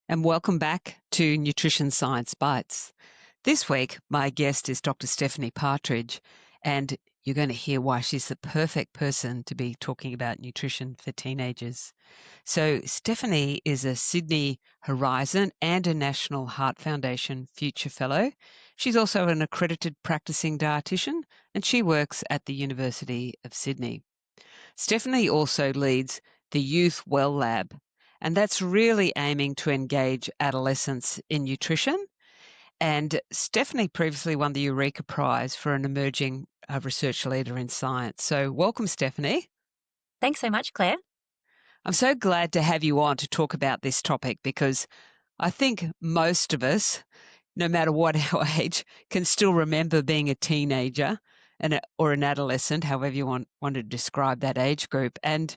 And welcome back to Nutrition Science Bites. This week, my guest is Dr. Stephanie Partridge, and you're going to hear why she's the perfect person to be talking about nutrition for teenagers. So, Stephanie is a Sydney Horizon and a National Heart Foundation Future Fellow. She's also an accredited practicing dietitian, and she works at the University of Sydney. Stephanie also leads the Youth Well Lab, and that's really aiming to engage adolescents in nutrition. And Stephanie previously won the Eureka Prize for an emerging research leader in science. So, welcome, Stephanie. Thanks so much, Claire. I'm so glad to have you on to talk about this topic because I think most of us, no matter what our age, can still remember being a teenager or an adolescent, however you want to describe that age group. And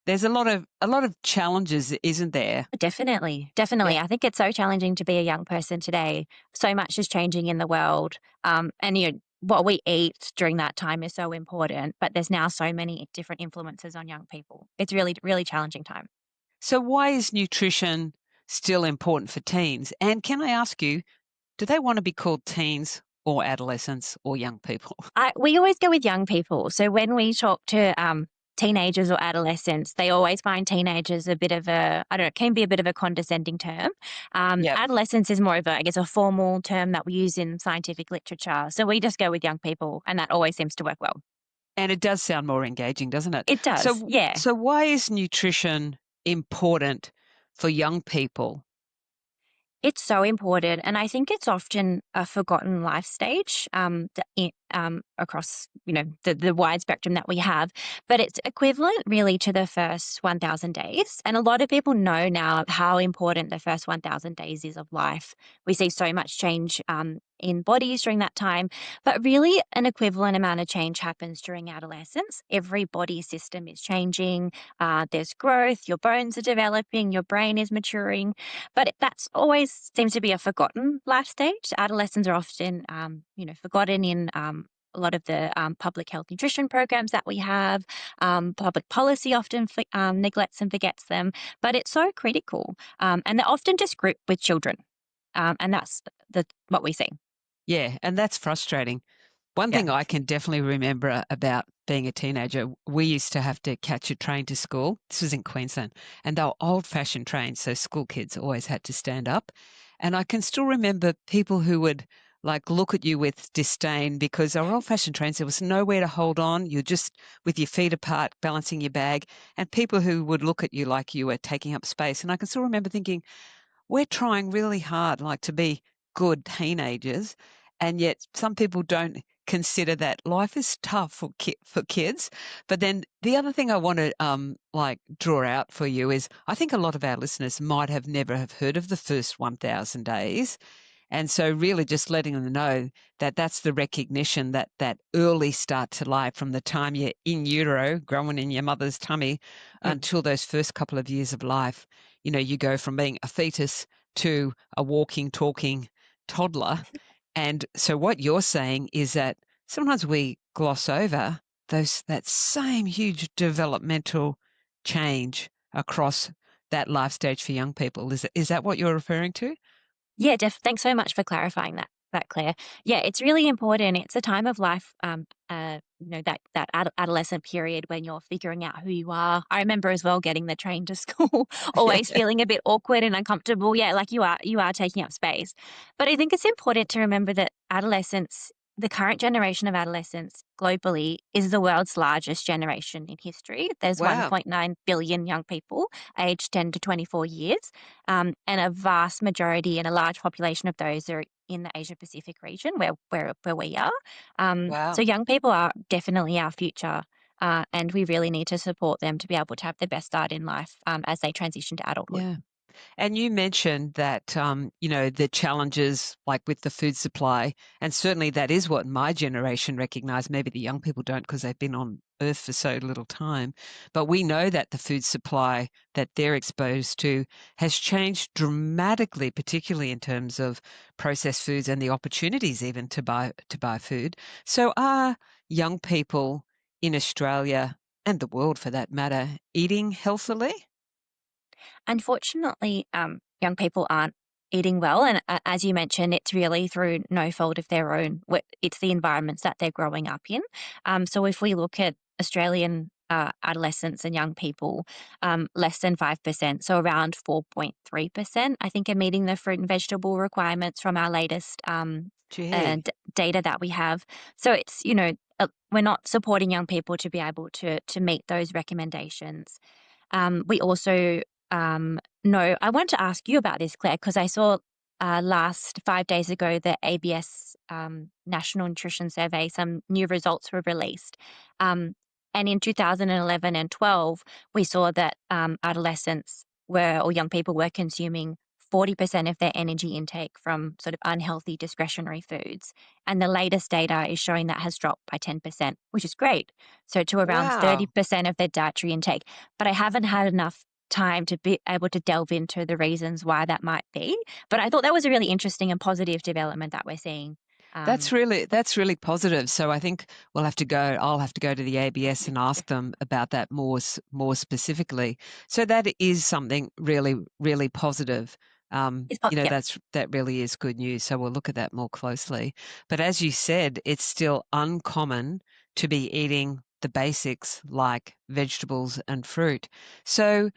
there's a lot of challenges, isn't there? Definitely, Yeah. definitely. I think it's so challenging to be a young person today. So much is changing in the world. And what we eat during that time is so important, but there's now so many different influences on young people. It's really, really challenging time. So why is nutrition still important for teens? And can I ask you, do they want to be called teens or adolescents or young people? We always go with young people. So when we talk to teenagers or adolescents, they always find teenagers a bit of I don't know, it can be a bit of a condescending term. Yep. Adolescence is more of I guess, a formal term that we use in scientific literature. So we just go with young people, and that always seems to work well. And it does sound more engaging, doesn't it? It does, So yeah. so why is nutrition important for young people? It's so important, and I think it's often a forgotten life stage, across, the wide spectrum that we have, but it's equivalent really to the first 1,000 days, and a lot of people know now how important the first 1,000 days is of life. We see so much change, in bodies during that time, but really an equivalent amount of change happens during adolescence. Every body system is changing, there's growth, your bones are developing, your brain is maturing, but that's always seems to be a forgotten life stage. Adolescents are often, forgotten in a lot of the public health nutrition programs that we have. Public policy often neglects and forgets them, but it's so critical. And they're often just grouped with children. And that's what we see. Yeah, and that's frustrating. One Yeah. thing I can definitely remember about being a teenager, we used to have to catch a train to school. This was in Queensland, and they were old-fashioned trains, so school kids always had to stand up. And I can still remember people who would like look at you with disdain because they were old-fashioned trains. There was nowhere to hold on. You're just with your feet apart, balancing your bag, and people who would look at you like you were taking up space. And I can still remember thinking, we're trying really hard, like to be good teenagers, and yet some people don't consider that life is tough for kids. But then the other thing I want to like draw out for you is I think a lot of our listeners might have never have heard of the first 1,000 days. And so really just letting them know that that's the recognition that that early start to life from the time you're in utero, growing in your mother's tummy Mm. until those first couple of years of life, you go from being a fetus to a walking, talking toddler. And so what you're saying is that sometimes we gloss over that same huge developmental change across that life stage for young people. Is that what you're referring to? Yeah, thanks so much for clarifying that, Claire. Yeah, it's really important. It's a time of life, that adolescent period when you're figuring out who you are. I remember as well getting the train to school, always feeling a bit awkward and uncomfortable. Yeah, like you are taking up space. But I think it's important to remember that adolescence, the current generation of adolescents globally, is the world's largest generation in history. There's Wow. 1.9 billion young people aged 10 to 24 years. And a vast majority and a large population of those are in the Asia Pacific region where we are. So Wow. young people are definitely our future, and we really need to support them to be able to have the best start in life as they transition to adulthood. Yeah. And you mentioned that, the challenges like with the food supply, and certainly that is what my generation recognise. Maybe the young people don't because they've been on earth for so little time. But we know that the food supply that they're exposed to has changed dramatically, particularly in terms of processed foods and the opportunities even to buy food. So are young people in Australia and the world for that matter eating healthily? Unfortunately, young people aren't eating well. And as you mentioned, it's really through no fault of their own. It's the environments that they're growing up in. So if we look at Australian adolescents and young people, less than 5%, so around 4.3%, I think, are meeting the fruit and vegetable requirements from our latest Gee, data that we have. So it's, we're not supporting young people to be able to meet those recommendations. We also know, I want to ask you about this, Claire, because I saw last 5 days ago the ABS National Nutrition Survey, some new results were released. And in 2011 and 12, we saw that adolescents or young people were consuming 40% of their energy intake from sort of unhealthy discretionary foods. And the latest data is showing that has dropped by 10%, which is great. So to around wow. 30% of their dietary intake. But I haven't had enough time to be able to delve into the reasons why that might be. But I thought that was a really interesting and positive development that we're seeing. Um, That's really positive. So I think I'll have to go to the ABS and ask them about that more specifically. So that is something really, really positive. yeah, That really is good news. So we'll look at that more closely. But as you said, it's still uncommon to be eating the basics like vegetables and fruit. So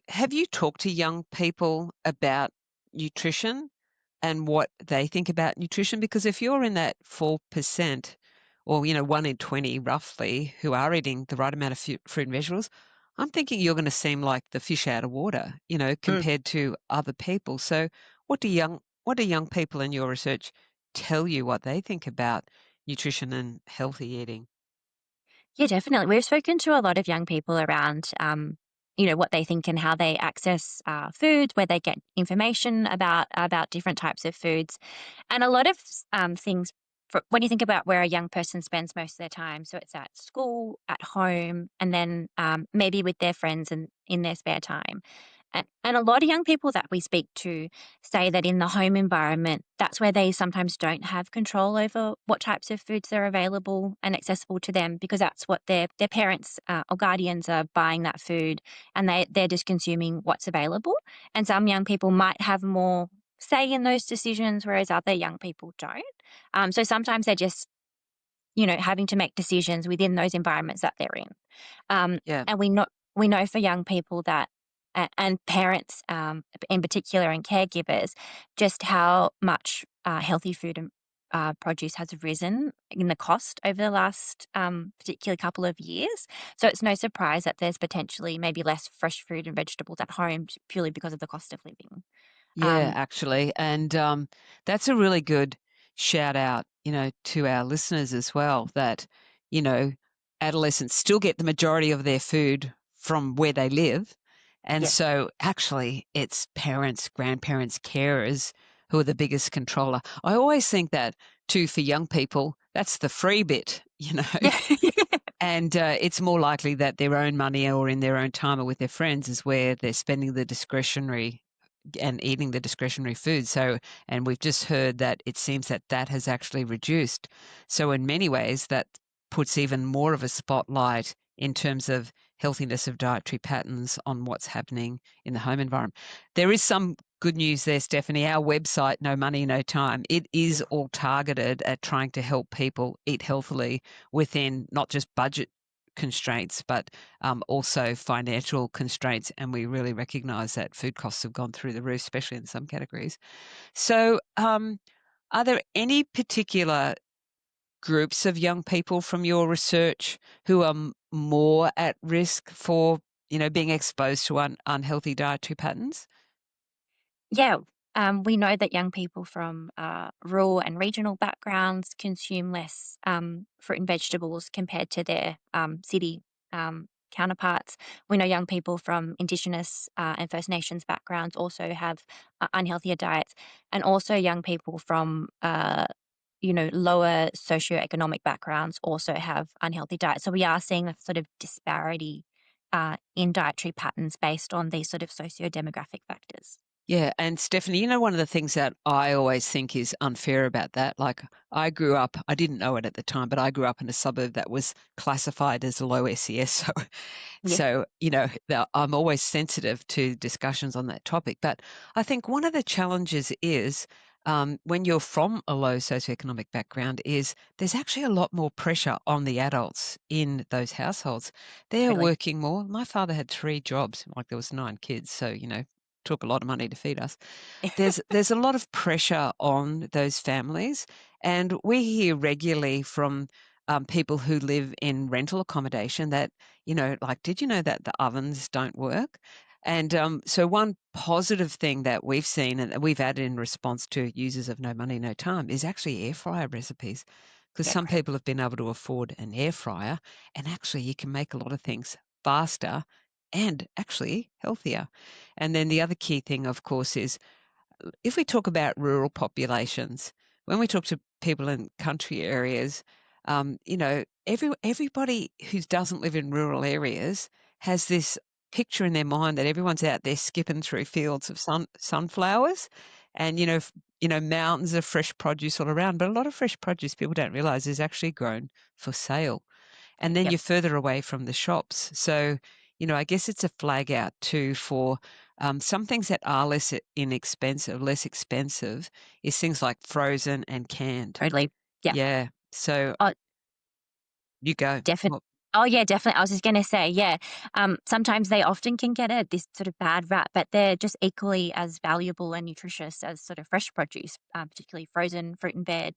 have you talked to young people about nutrition and what they think about nutrition? Because if you're in that 4% or, 1 in 20 roughly who are eating the right amount of fruit and vegetables, I'm thinking you're going to seem like the fish out of water, mm, compared to other people. So what do young people in your research tell you what they think about nutrition and healthy eating? yeah, definitely. We've spoken to a lot of young people around, what they think and how they access foods, where they get information about different types of foods. And a lot of things, when you think about where a young person spends most of their time, so it's at school, at home, and then maybe with their friends and in their spare time. And a lot of young people that we speak to say that in the home environment, that's where they sometimes don't have control over what types of foods are available and accessible to them, because that's what their parents or guardians are buying that food, and they're just consuming what's available. And some young people might have more say in those decisions, whereas other young people don't. So sometimes they're just, having to make decisions within those environments that they're in. Yeah. And we know for young people that, and parents in particular, and caregivers, just how much healthy food and produce has risen in the cost over the last particular couple of years. So it's no surprise that there's potentially maybe less fresh fruit and vegetables at home purely because of the cost of living. Yeah, Um, actually. And that's a really good shout out, to our listeners as well, that, you know, adolescents still get the majority of their food from where they live. And yeah, so actually it's parents, grandparents, carers who are the biggest controller. I always think that too for young people, that's the free bit, yeah, And it's more likely that their own money or in their own time or with their friends is where they're spending the discretionary and eating the discretionary food. So, and we've just heard that it seems that that has actually reduced. So, in many ways, that puts even more of a spotlight in terms of healthiness of dietary patterns on what's happening in the home environment. There is some good news there, Stephanie. Our website, No Money, No Time, it is all targeted at trying to help people eat healthily within not just budget constraints, but also financial constraints. And we really recognize that food costs have gone through the roof, especially in some categories. So, are there any particular groups of young people from your research who are more at risk for, being exposed to unhealthy dietary patterns? yeah. We know that young people from rural and regional backgrounds consume less fruit and vegetables compared to their city counterparts. We know young people from Indigenous and First Nations backgrounds also have unhealthier diets, and also young people from lower socioeconomic backgrounds also have unhealthy diets. So we are seeing a sort of disparity in dietary patterns based on these sort of socio-demographic factors. Yeah, and Stephanie, one of the things that I always think is unfair about that, like I grew up, I didn't know it at the time, but I grew up in a suburb that was classified as low SES. Yeah, I'm always sensitive to discussions on that topic. But I think one of the challenges is when you're from a low socioeconomic background is there's actually a lot more pressure on the adults in those households. They're totally. working more. My father had 3 jobs, like there was 9 kids, so took a lot of money to feed us. There's a lot of pressure on those families, and we hear regularly from people who live in rental accommodation that like, did you know that the ovens don't work? And so one positive thing that we've seen and that we've added in response to users of No Money, No Time is actually air fryer recipes. Because Yeah, some right. people have been able to afford an air fryer, and actually you can make a lot of things faster and actually healthier. And then the other key thing, of course, is if we talk about rural populations, when we talk to people in country areas, everybody who doesn't live in rural areas has this picture in their mind that everyone's out there skipping through fields of sunflowers, and mountains of fresh produce all around. But a lot of fresh produce people don't realize is actually grown for sale, and then Yep, you're further away from the shops. So, I guess it's a flag out too for some things that are less expensive is things like frozen and canned. totally. Yeah. Yeah. So Oh, you go. definitely. Well, Oh, yeah, definitely. I was just gonna say, yeah, sometimes they often can get this sort of bad rap, but they're just equally as valuable and nutritious as sort of fresh produce, particularly frozen fruit and veg,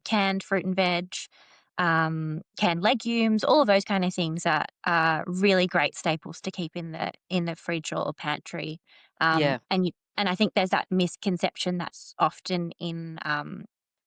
canned fruit and veg, canned legumes, all of those kind of things are really great staples to keep in the fridge or pantry. yeah. And I think there's that misconception that's often in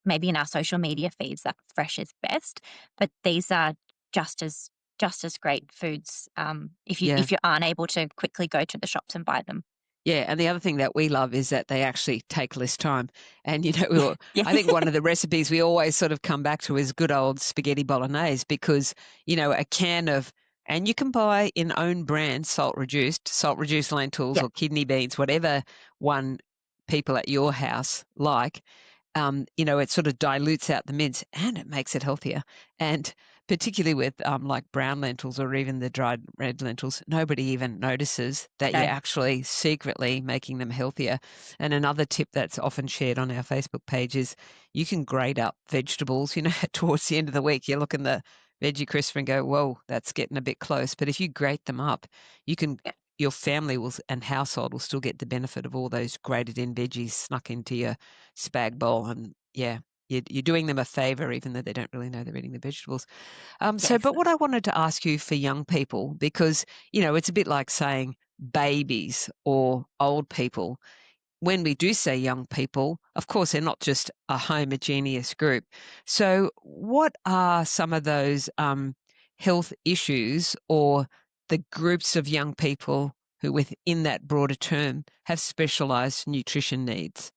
maybe in our social media feeds that fresh is best, but these are just as just as great foods, Yeah. if you aren't able to quickly go to the shops and buy them. Yeah, and the other thing that we love is that they actually take less time. And Yeah, yeah, I think one of the recipes we always sort of come back to is good old spaghetti bolognese because, a can of, and you can buy in own brand salt reduced lentils yeah, or kidney beans, whatever one people at your house like. It sort of dilutes out the mince and it makes it healthier. And particularly with like brown lentils or even the dried red lentils, nobody even notices that you're no, actually secretly making them healthier. And another tip that's often shared on our Facebook page is you can grate up vegetables. Towards the end of the week, you look in the veggie crisper and go, whoa, that's getting a bit close. But if you grate them up, you can yeah, your family will and household will still get the benefit of all those grated in veggies snuck into your spag bowl. And yeah, you're doing them a favor, even though they don't really know they're eating the vegetables. But definitely. what I wanted to ask you for young people, because, it's a bit like saying babies or old people. When we do say young people, of course, they're not just a homogeneous group. So, what are some of those health issues or the groups of young people who, within that broader term, have specialized nutrition needs?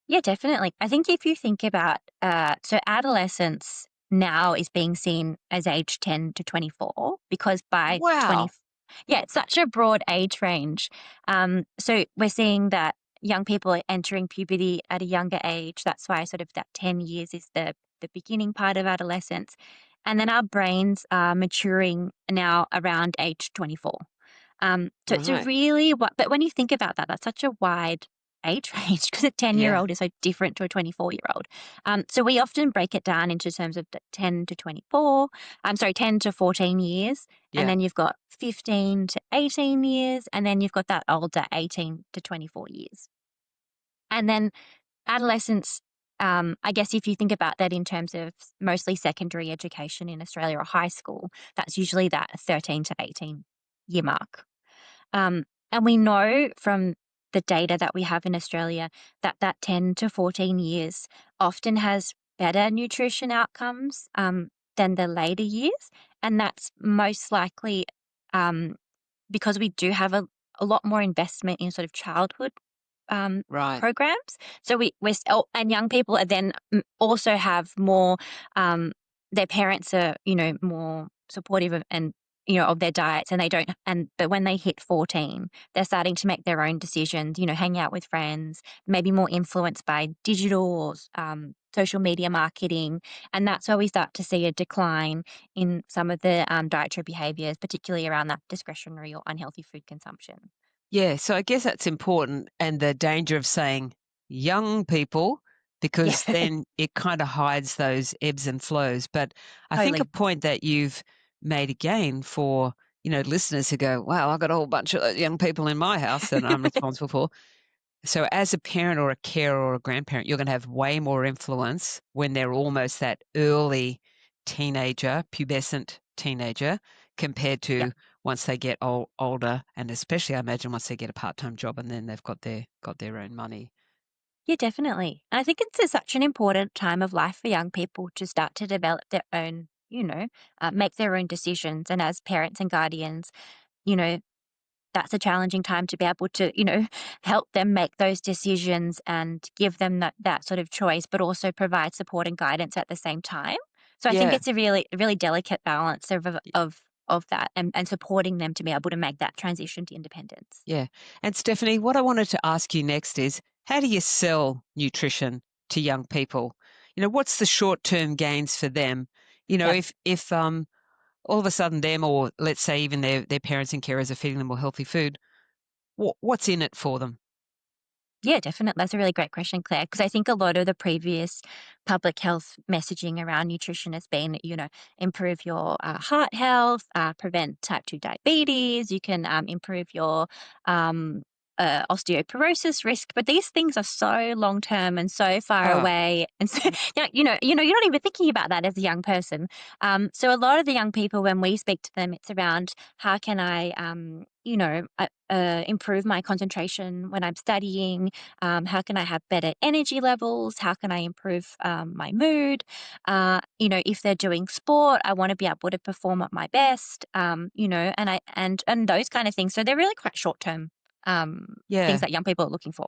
Yeah, definitely. I think if you think about, so adolescence now is being seen as age 10 to 24 because by 20, Wow. yeah, it's such a broad age range. So we're seeing that young people are entering puberty at a younger age. That's why sort of that 10 years is the beginning part of adolescence. And then our brains are maturing now around age 24. So it's a Right. really, but when you think about that, that's such a wide age range because a 10-year-old Yeah. is so different to a 24-year-old. So we often break it down into terms of the 10 to 24, I'm sorry, 10 to 14 years. And Yeah. then you've got 15 to 18 years. And then you've got that older 18 to 24 years. And then adolescence, I guess if you think about that in terms of mostly secondary education in Australia or high school, that's usually that 13 to 18 year mark. And we know from the data that we have in Australia that that 10 to 14 years often has better nutrition outcomes than the later years. And that's most likely um, because we do have a lot more investment in sort of childhood Right. programs. So and young people are then also have more, their parents are, more supportive of, and of their diets, and they don't, but when they hit 14, they're starting to make their own decisions, hang out with friends, maybe more influenced by digital or social media marketing. And that's where we start to see a decline in some of the dietary behaviors, particularly around that discretionary or unhealthy food consumption. Yeah, so I guess that's important, and the danger of saying young people, Yeah, because then it kind of hides those ebbs and flows. But I think a totally. point that you've made again for, listeners who go, wow, I've got a whole bunch of young people in my house that I'm responsible for. So as a parent or a carer or a grandparent, you're going to have way more influence when they're almost that early teenager, pubescent teenager, compared Yeah. to once they get older, and especially I imagine once they get a part-time job and then they've got their own money. Yeah, definitely. And I think it's such an important time of life for young people to start to develop their own, make their own decisions. And as parents and guardians, you know, that's a challenging time to be able to, help them make those decisions and give them that sort of choice, but also provide support and guidance at the same time. So I think Yeah. it's a really delicate balance of that, and supporting them to be able to make that transition to independence. Yeah. And Stephanie, what I wanted to ask you next is how do you sell nutrition to young people? What's the short-term gains for them? Yeah. If all of a sudden them or let's say even their parents and carers are feeding them more healthy food, what's in it for them? Yeah, definitely. That's a really great question, Claire, because I think a lot of the previous public health messaging around nutrition has been, improve your heart health, prevent type 2 diabetes, you can improve your um, osteoporosis risk. But these things are so long term and so far Oh, away. And so, you're not even thinking about that as a young person. So a lot of the young people, when we speak to them, it's around how can I, improve my concentration when I'm studying? How can I have better energy levels? How can I improve my mood? If they're doing sport, I want to be able to perform at my best. And those kind of things. So they're really quite short term things yeah. that young people are looking for.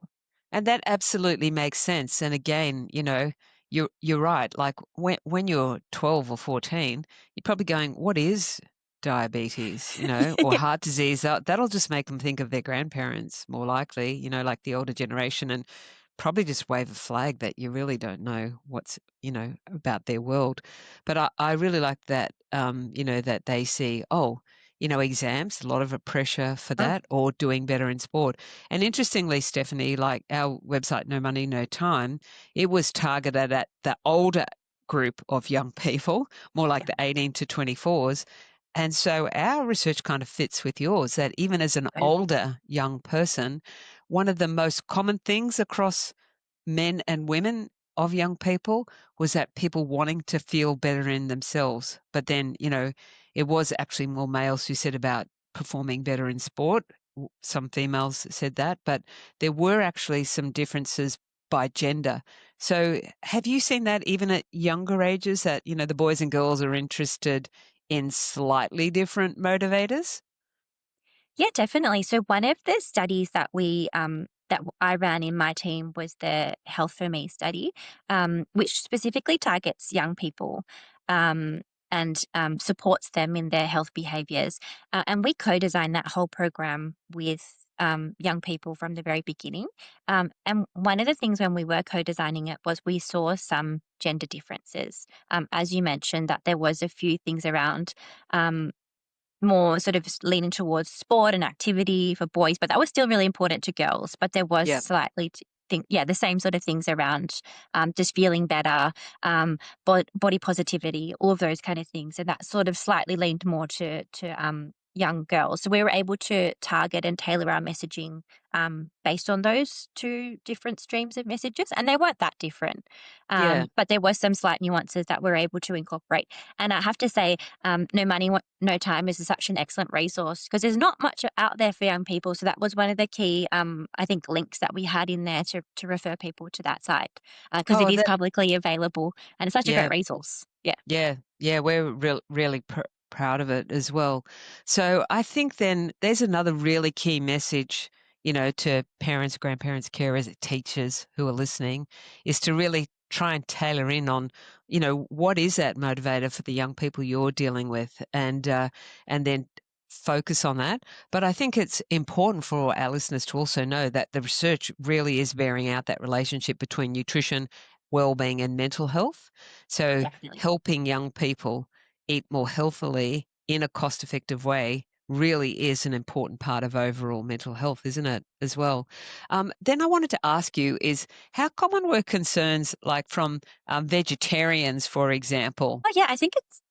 And that absolutely makes sense. And again, you're right. Like when you're 12 or 14, you're probably going, what is diabetes, or Yeah, heart disease? That'll just make them think of their grandparents more likely, like the older generation, and probably just wave a flag that you really don't know what's, about their world. But I really like that, that they see, oh, exams, a lot of a pressure for oh, that, or doing better in sport. And interestingly, Stephanie, like our website, No Money, No Time, it was targeted at the older group of young people, more like yeah. the 18 to 24s. And so our research kind of fits with yours that even as an Totally. older young person, one of the most common things across men and women of young people was that people wanting to feel better in themselves. But then, it was actually more males who said about performing better in sport. Some females said that, but there were actually some differences by gender. So have you seen that even at younger ages that, the boys and girls are interested in slightly different motivators? Yeah, definitely. So one of the studies that I ran in my team was the Health for Me study, which specifically targets young people um, and supports them in their health behaviors. And we co-designed that whole program with young people from the very beginning. And one of the things when we were co-designing it was we saw some gender differences. As you mentioned, that there was a few things around. Um, More sort of leaning towards sport and activity for boys, but that was still really important to girls. But there was Yeah. slightly the same sort of things around just feeling better, body positivity, all of those kind of things, and that sort of slightly leaned more to young girls. So we were able to target and tailor our messaging based on those two different streams of messages, and they weren't that different, Yeah. but there was some slight nuances that we're able to incorporate. And I have to say, No Money, No Time is such an excellent resource because there's not much out there for young people. So that was one of the key, I think, links that we had in there to refer people to that site because it Oh, is that, publicly available and it's such a great yeah. resource. Yeah. Yeah, yeah, we're really proud of it as well. So I think then there's another really key message, to parents, grandparents, carers, teachers who are listening, is to really try and tailor in on, what is that motivator for the young people you're dealing with, and then focus on that. But I think it's important for our listeners to also know that the research really is bearing out that relationship between nutrition, well-being, and mental health. So Definitely. helping young people eat more healthily in a cost-effective way really is an important part of overall mental health, isn't it, as well? Then I wanted to ask you is how common were concerns like from vegetarians, for example? Oh, yeah, I think it's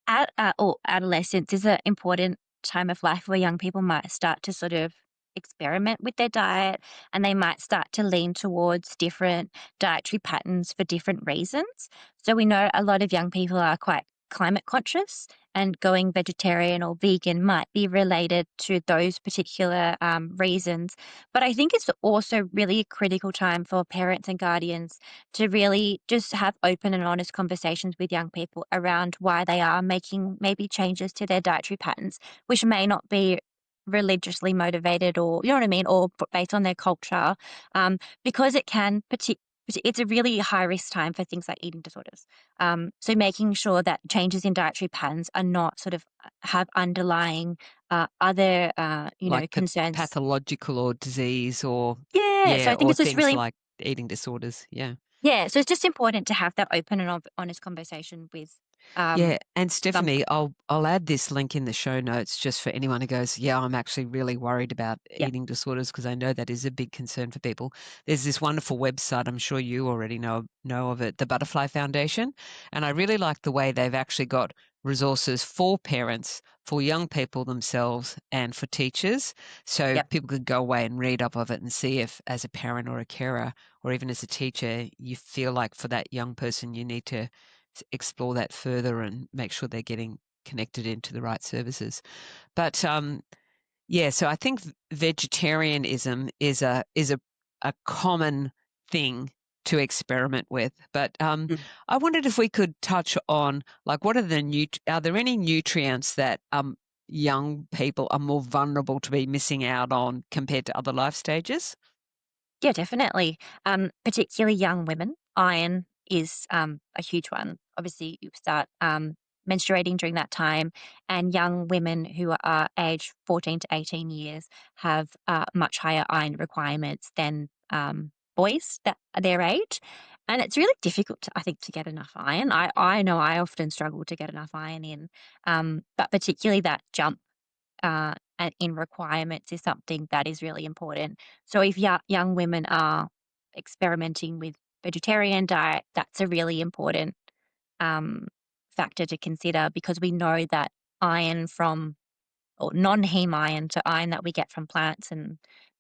or adolescence is an important time of life where young people might start to sort of experiment with their diet, and they might start to lean towards different dietary patterns for different reasons. So we know a lot of young people are quite climate conscious, and going vegetarian or vegan might be related to those particular reasons. But I think it's also really a critical time for parents and guardians to really just have open and honest conversations with young people around why they are making maybe changes to their dietary patterns, which may not be religiously motivated, or you know what I mean, or based on their culture, because it can it's a really high risk time for things like eating disorders. So making sure that changes in dietary patterns are not sort of have underlying other Like concerns. pathological or disease or Yeah, so yeah, I think or it's just things really like eating disorders. Yeah. yeah, so it's just important to have that open and honest conversation with Yeah, and young Stephanie, people. I'll add this link in the show notes just for anyone who goes, yeah, I'm actually really worried about Yeah, eating disorders because I know that is a big concern for people. There's this wonderful website, I'm sure you already know of it, the Butterfly Foundation, and I really like the way they've actually got resources for parents, for young people themselves, and for teachers, so yep, people could go away and read up of it and see if, as a parent or a carer, or even as a teacher, you feel like for that young person you need to explore that further and make sure they're getting connected into the right services. But yeah, so I think vegetarianism is a common thing to experiment with. But mm, I wondered if we could touch on like what are are there any nutrients that young people are more vulnerable to be missing out on compared to other life stages? yeah, definitely. Particularly young women, iron is a huge one. Obviously, you start menstruating during that time, and young women who are aged 14 to 18 years have much higher iron requirements than boys that are their age. And it's really difficult, I think, to get enough iron. I know I often struggle to get enough iron in, but particularly that jump and in requirements is something that is really important. So if young women are experimenting with vegetarian diet, that's a really important um, factor to consider, because we know that iron from or non-heme iron to iron that we get from plants and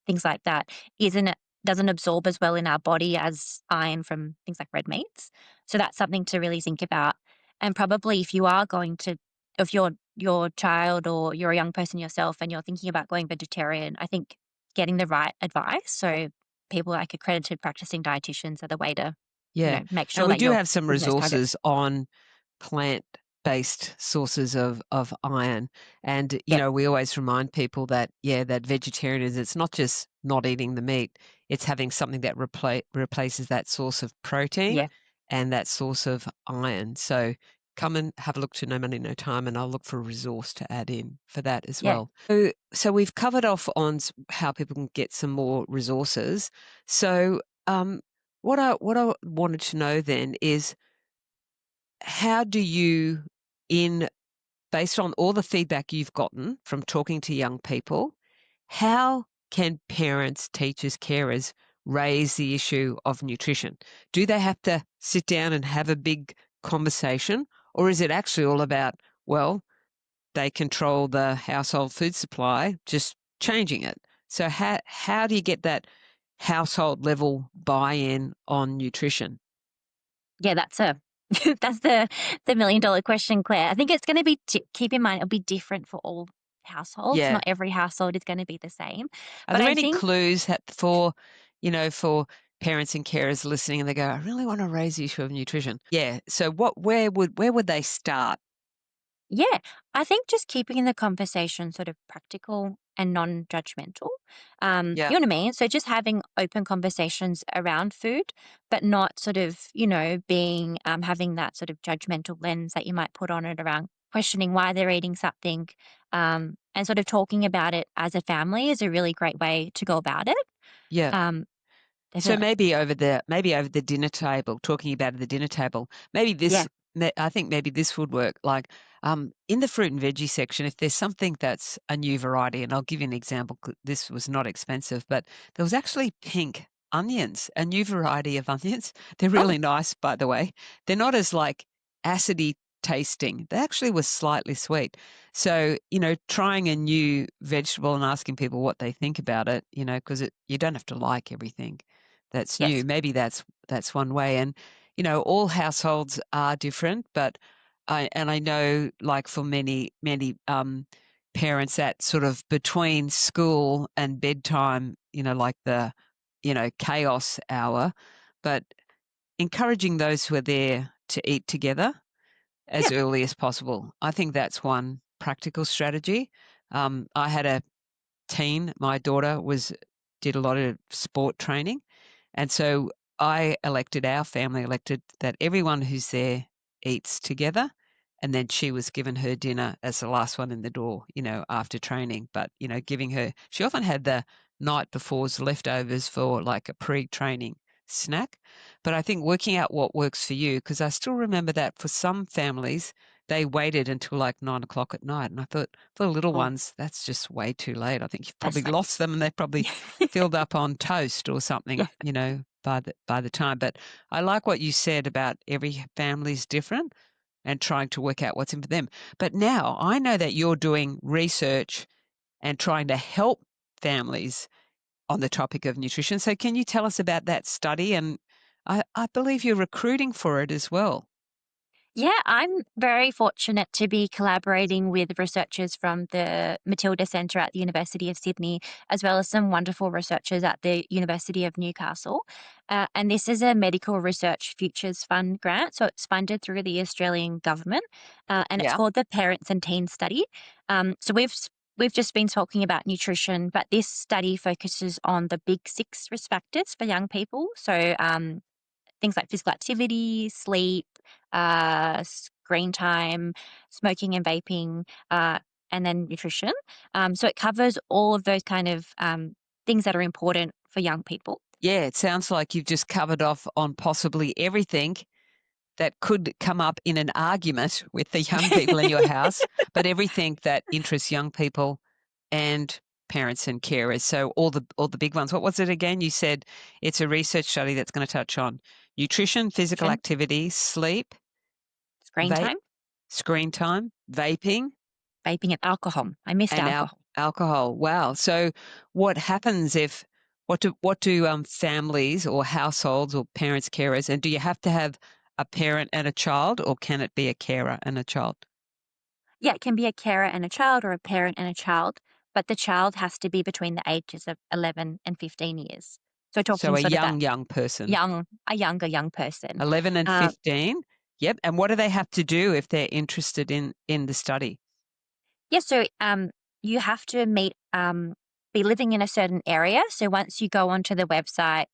things like that isn't doesn't absorb as well in our body as iron from things like red meats. So that's something to really think about. And probably if you are going to if your child or you're a young person yourself and you're thinking about going vegetarian, I think getting the right advice. So people like accredited practicing dietitians are the way to, Yeah. make And sure we that do you're have some hitting those targets. resources on plant-based sources of iron. And, Yep. we always remind people that, yeah, that vegetarianism, it's not just not eating the meat, it's having something that replaces that source of protein Yeah. and that source of iron. So come and have a look to No Money, No Time, and I'll look for a resource to add in for that as Yeah. well. So we've covered off on how people can get some more resources. So what I wanted to know then is how do you, in based on all the feedback you've gotten from talking to young people, how can parents, teachers, carers raise the issue of nutrition? Do they have to sit down and have a big conversation, or is it actually all about, well, they control the household food supply, just changing it? So how do you get that household level buy-in on nutrition? Yeah, that's a that's the $1,000,000 question, Claire. I think it's gonna be keep in mind it'll be different for all households. Yeah. Not every household is gonna be the same. Are But there I any think clues for parents and carers listening and they go, I really want to raise the issue of nutrition? Yeah. So where would they start? Yeah, I think just keeping the conversation sort of practical and non-judgmental. Yeah. You know what I mean? So just having open conversations around food, but not sort of, being having that sort of judgmental lens that you might put on it around questioning why they're eating something, and sort of talking about it as a family is a really great way to go about it. Yeah. Um, So Definitely. maybe over the dinner table, talking about at the dinner table, maybe Yeah. I think maybe this would work. Like in the fruit and veggie section, if there's something that's a new variety, and I'll give you an example. This was not expensive, but there was actually pink onions, a new variety of onions. They're Oh, really nice, by the way. They're not as like acidy tasting. They actually were slightly sweet. So, trying a new vegetable and asking people what they think about it, because you don't have to like everything that's new. yes. Maybe that's one way. And all households are different, but I know, like for many parents, that sort of between school and bedtime, like the chaos hour, but encouraging those who are there to eat together Yeah. as early as possible. I think that's one practical strategy. I had a teen. My daughter was did a lot of sport training, and so our family elected that everyone who's there eats together. And then she was given her dinner as the last one in the door, after training. But, she often had the night before's leftovers for like a pre-training snack. But I think working out what works for you, because I still remember that for some families, they waited until like 9 o'clock at night. And I thought for the little Oh, ones, that's just way too late. I think you've probably that's like, lost them and they've probably filled up on toast or something, yeah. by the time. But I like what you said about every family's different and trying to work out what's in for them. But now I know that you're doing research and trying to help families on the topic of nutrition. So can you tell us about that study? And I believe you're recruiting for it as well. Yeah, I'm very fortunate to be collaborating with researchers from the Matilda Centre at the University of Sydney, as well as some wonderful researchers at the University of Newcastle. And this is a Medical Research Futures Fund grant, so it's funded through the Australian government, and it's Yeah. called the Parents and Teens Study. We've just been talking about nutrition, but this study focuses on the big six risk factors for young people. So things like physical activity, sleep, screen time, smoking and vaping, and then nutrition. So it covers all of those kind of things that are important for young people. Yeah, it sounds like you've just covered off on possibly everything that could come up in an argument with the young people in your house, but everything that interests young people and parents and carers. So all the big ones. What was it again? You said it's a research study that's going to touch on nutrition, physical Nutrition, activity, sleep, screen vape, time, screen time, vaping, vaping, and alcohol. I missed and alcohol. alcohol. Wow. So what happens if what do families or households or parents, carers, and do you have to have a parent and a child, or can it be a carer and a child? Yeah, it can be a carer and a child or a parent and a child, but the child has to be between the ages of 11 and 15 years. So So talking a sort of that young person, younger young person. 11 and Um, 15. Yep. And what do they have to do if they're interested in the study? Yeah, so you have to be living in a certain area. So once you go onto the website,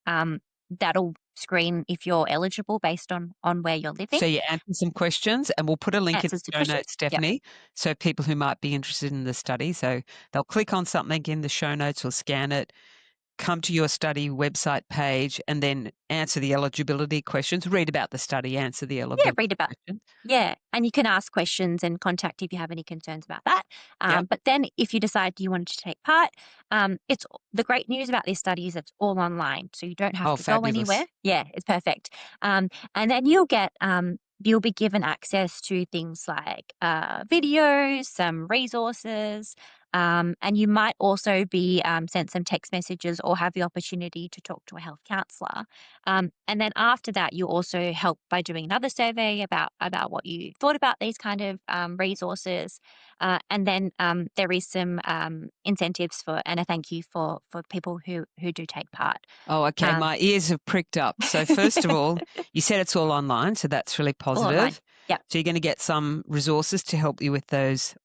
that'll screen if you're eligible based on where you're living. So you answer some questions, and we'll put a link in Answers to the show questions. notes, Yep. Stephanie, so people who might be interested in the study, so they'll click on something in the show notes or scan it, come to your study website page, and then answer the eligibility questions. Read about the study, answer the Yeah, eligibility read about. questions. Yeah, and you can ask questions and contact if you have any concerns about that. Yep. But then, if you decide you wanted to take part, it's the great news about this study is it's all online, so you don't have Oh, to go anywhere. fabulous. Yeah, it's perfect. And then you'll be given access to things like videos, some resources, and you might also be sent some text messages or have the opportunity to talk to a health counsellor. And then after that, you also help by doing another survey about what you thought about these kind of resources, and then there is some incentives for and a thank you for people who do take part. Oh, okay. Um, My ears have pricked up. So first of all, you said it's all online, so that's really all online. positive. Yep. So you're going to get some resources to help you with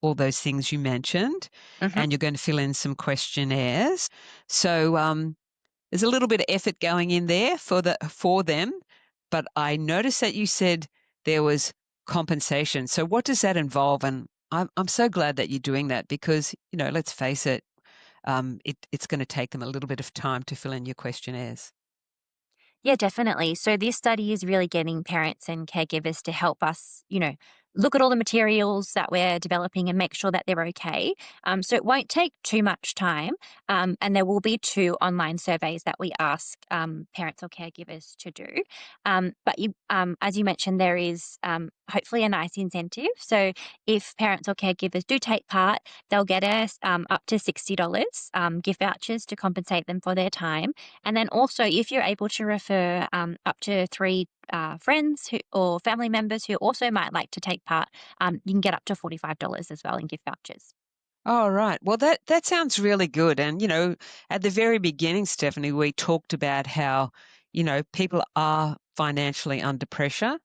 all those things you mentioned, Hmm. and you're going to fill in some questionnaires. So there's a little bit of effort going in there for them, but I noticed that you said there was compensation. So what does that involve? And I'm so glad that you're doing that because, let's face it, it's going to take them a little bit of time to fill in your questionnaires. Yeah, definitely. So this study is really getting parents and caregivers to help us, look at all the materials that we're developing and make sure that they're okay. So it won't take too much time. And there will be two online surveys that we ask parents or caregivers to do. As you mentioned, there is hopefully a nice incentive. So if parents or caregivers do take part, they'll get us up to $60 gift vouchers to compensate them for their time. And then also, if you're able to refer up to three friends or family members who also might like to take part, you can get up to $45 as well in gift vouchers. Oh, right. Well, that sounds really good. And, at the very beginning, Stephanie, we talked about how, people are financially under pressure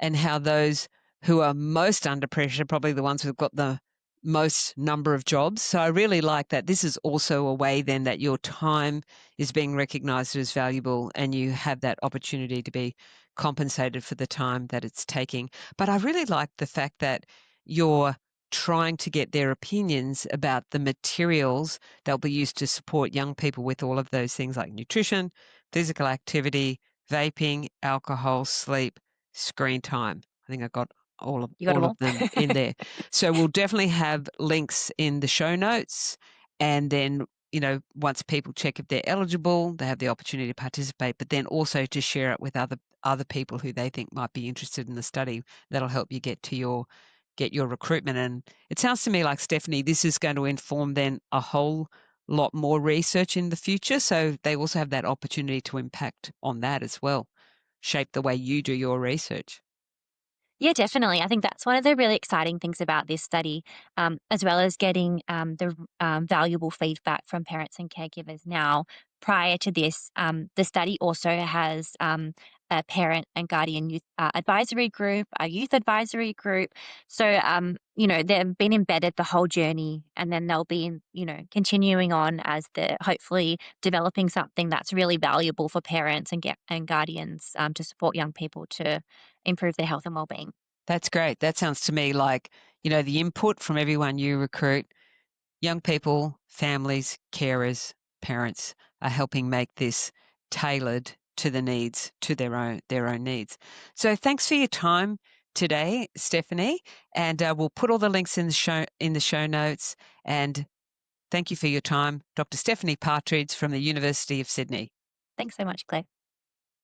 and how those who are most under pressure are probably the ones who've got the most number of jobs. So I really like that. This is also a way then that your time is being recognized as valuable and you have that opportunity to be compensated for the time that it's taking. But I really like the fact that you're trying to get their opinions about the materials they'll be used to support young people with all of those things like nutrition, physical activity, vaping, alcohol, sleep, screen time. I think I got all of You got them all of all? them in there. So we'll definitely have links in the show notes. And then, once people check if they're eligible, they have the opportunity to participate, but then also to share it with other people who they think might be interested in the study. That'll help you get your recruitment. And it sounds to me like, Stephanie, this is going to inform then a whole lot more research in the future. So they also have that opportunity to impact on that as well, shape the way you do your research. Yeah, definitely. I think that's one of the really exciting things about this study, as well as getting the valuable feedback from parents and caregivers now. Prior to this, the study also has a parent and guardian youth advisory group, a youth advisory group. So, they've been embedded the whole journey, and then they'll be, continuing on as they're hopefully developing something that's really valuable for parents and guardians to support young people to improve their health and well-being. That's great. That sounds to me like, the input from everyone you recruit, young people, families, carers, parents are helping make this tailored to the needs, to their own needs. So thanks for your time today, Stephanie, and we'll put all the links in the show notes. And thank you for your time, Dr. Stephanie Partridge from the University of Sydney. Thanks so much, Claire.